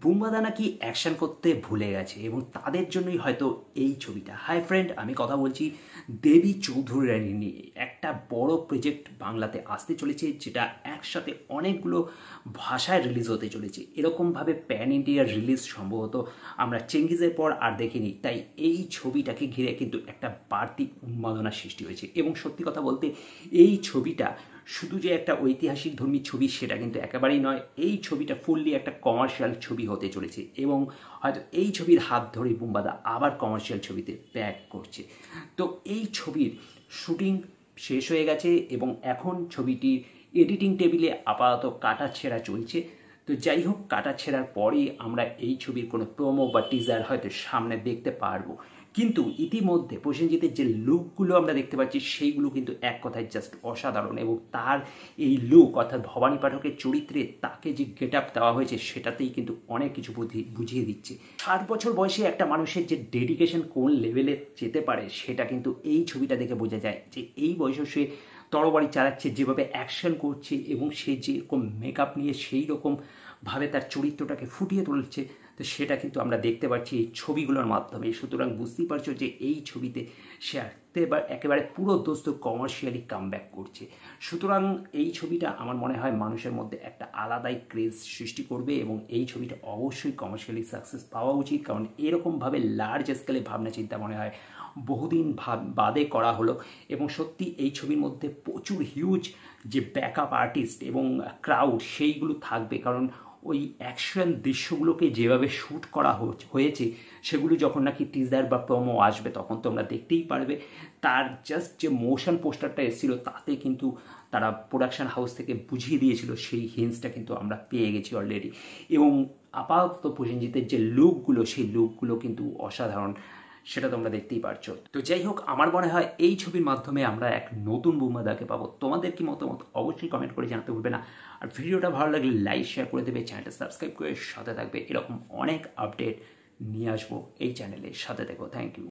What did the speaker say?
বুম্বাদা নাকি অ্যাকশন করতে ভুলে গেছে এবং তাদের জন্যই হয়তো এই ছবিটা। হাই ফ্রেন্ড, আমি কথা বলছি দেবী চৌধুরী রানী নিয়ে। একটা বড় প্রজেক্ট বাংলাতে আসতে চলেছে, যেটা একসাথে অনেকগুলো ভাষায় রিলিজ হতে চলেছে। এরকমভাবে প্যান ইন্ডিয়ার রিলিজ সম্ভবত আমরা চেঙ্গিজের পর আর দেখিনি। তাই এই ছবিটাকে ঘিরে কিন্তু একটা বাড়তি উন্মাদনা সৃষ্টি হয়েছে। এবং সত্যি কথা বলতে এই ছবিটা শুধু যে একটা ঐতিহাসিক ধর্মী ছবি সেটা কিন্তু একেবারেই নয়। এই ছবিটা ফুললি একটা কমার্শিয়াল ছবি হতে চলেছে এবং হয়তো এই ছবির হাত ধরে বুম্বাদা আবার কমার্শিয়াল ছবিতে ব্যাক করছে। তো এই ছবির শুটিং শেষ হয়ে গেছে এবং এখন ছবিটির এডিটিং টেবিলে আপাতত কাটাছেঁড়া চলছে। তো যাই হোক, কাটাছেঁড়ার পরেই আমরা এই ছবির কোনো প্রোমো বা টিজার হয়তো সামনে দেখতে পারবো। কিন্তু ইতিমধ্যে প্রসেনজিতের যে লুকগুলো আমরা দেখতে পাচ্ছি সেইগুলো কিন্তু এক কথায় জাস্ট অসাধারণ। এবং তার এই লুক অর্থাৎ ভবানী পাঠকের চরিত্রে তাকে যে গেট আপ দেওয়া হয়েছে সেটাতেই কিন্তু অনেক কিছু বুঝিয়ে দিচ্ছে। 60 বছর বয়সে একটা মানুষের যে ডেডিকেশন কোন লেভেলে যেতে পারে সেটা কিন্তু এই ছবিটা দেখে বোঝা যায়। যে এই বয়সে সে তরবারি চালাচ্ছে, যেভাবে অ্যাকশন করছে এবং সে যেরকম মেকআপ নিয়ে সেই রকমভাবে তার চরিত্রটাকে ফুটিয়ে তুলছে, তো সেটা কিন্তু আমরা দেখতে পাচ্ছি এই ছবিগুলোর মাধ্যমে। সুতরাং বুঝতেই পারছো যে এই ছবিতে সে একেবারে পুরো দোস্ত কমার্শিয়ালি কামব্যাক করছে। সুতরাং এই ছবিটা আমার মনে হয় মানুষের মধ্যে একটা আলাদাই ক্রেজ সৃষ্টি করবে এবং এই ছবিটা অবশ্যই কমার্শিয়ালি সাকসেস পাওয়া উচিত। কারণ এরকমভাবে লার্জ স্কেলে ভাবনা চিন্তা মনে হয় বহুদিন বাদে করা হলো। এবং সত্যি এই ছবির মধ্যে প্রচুর হিউজ যে ব্যাকআপ আর্টিস্ট এবং ক্রাউড সেইগুলো থাকবে। কারণ ওই অ্যাকশন দৃশ্যগুলোকে যেভাবে শ্যুট করা হয়েছে সেগুলো যখন নাকি টিজার বা প্রোমো আসবে তখন তোমরা দেখতেই পারবে। তার জাস্ট যে মোশন পোস্টারটা এসেছিলো তাতে কিন্তু তারা প্রোডাকশন হাউস থেকে বুঝিয়ে দিয়েছিল, সেই হিন্টসটা কিন্তু আমরা পেয়ে গেছি অলরেডি। এবং আপাতত প্রসেনজিতের যে লুকগুলো সেই লুকগুলো কিন্তু অসাধারণ, সেটা তোমরা দেখতেই পারছো। তো যাই হোক, আমার মনে হয় এই ছবির মাধ্যমে আমরা এক নতুন বুম্বাদাকে পাবো। তোমাদের কি মতামত অবশ্যই কমেন্ট করে জানাতে ভুলবে না। আর ভিডিওটা ভালো লাগলে লাইক শেয়ার করে দেবে, চ্যানেলটা সাবস্ক্রাইব করে সাথে থাকবে। এরকম অনেক আপডেট নিয়ে আসবো এই চ্যানেলের সাথে। দেখো, থ্যাংক ইউ।